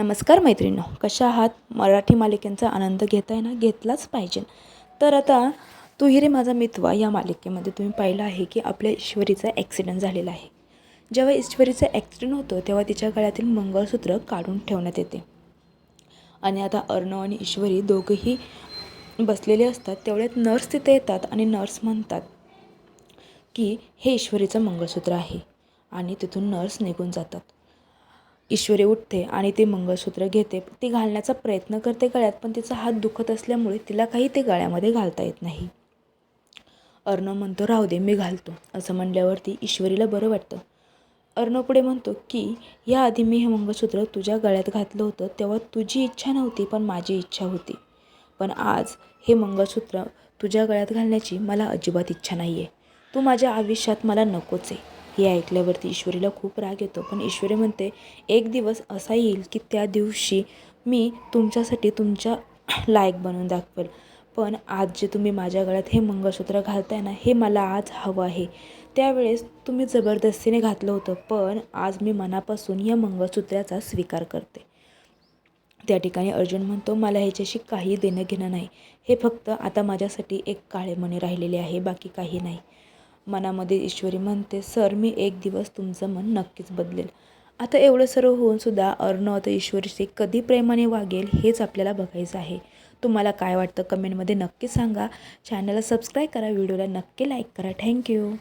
नमस्कार मैत्रिणींनो, कशा आहात? मराठी मालिकेंचा आनंद घेताय ना? घेतलाच पाहिजे. तर आता तू ही रे माझा मितवा या मालिकेमध्ये तुम्ही पाहिलं आहे की आपल्या ईश्वरीचा ॲक्सिडेंट झालेला आहे. जेव्हा ईश्वरीचा ॲक्सिडेंट होतो तेव्हा तिच्या गळ्यातील मंगळसूत्र काढून ठेवण्यात येते आणि आता अर्णव आणि ईश्वरी दोघंही बसलेले असतात. तेवढ्यात नर्स तिथे येतात आणि नर्स म्हणतात की हे ईश्वरीचं मंगळसूत्र आहे आणि तिथून नर्स निघून जातात. ईश्वरी उठते आणि ते मंगळसूत्र घेते. ती घालण्याचा प्रयत्न करते गळ्यात, पण तिचा हात दुखत असल्यामुळे तिला काही ते गळ्यामध्ये घालता येत नाही. अर्णव म्हणतो राहू दे मी घालतो, असं म्हणल्यावरती ईश्वरीला बरं वाटतं. अर्णव पुढे म्हणतो की याआधी मी हे मंगळसूत्र तुझ्या गळ्यात घातलं होतं तेव्हा तुझी इच्छा नव्हती पण माझी इच्छा होती, पण आज हे मंगळसूत्र तुझ्या गळ्यात घालण्याची मला अजिबात इच्छा नाही आहे. तू माझ्या आयुष्यात मला नकोच आहे. हे ऐकल्यावरती ईश्वरीला खूप राग येतो, पण ईश्वरी म्हणते एक दिवस असा येईल की त्या दिवशी मी तुमच्यासाठी तुमच्या लायक बनवून दाखवेल, पण आज जे तुम्ही माझ्या गळ्यात हे मंगळसूत्र घालताय ना हे मला आज हवं आहे. त्यावेळेस तुम्ही जबरदस्तीने घातलं होतं, पण आज मी मनापासून या मंगळसूत्राचा स्वीकार करते. त्या ठिकाणी अर्जुन म्हणतो मला ह्याच्याशी काही देणं घेणं नाही. हे फक्त आता माझ्यासाठी एक काळे मणी राहिलेले आहे, बाकी काही नाही. मनामध्ये ईश्वरी म्हणते सर मी एक दिवस तुमचं मन नक्कीच बदलेल. आता एवढं सर्व होऊनसुद्धा अर्णव आता ईश्वरीशी कधी प्रेमाने वागेल हेच आपल्याला बघायचं आहे. तुम्हाला काय वाटतं कमेंटमध्ये नक्की सांगा. चॅनलला सबस्क्राईब करा, व्हिडिओला नक्की लाईक करा. थँक्यू.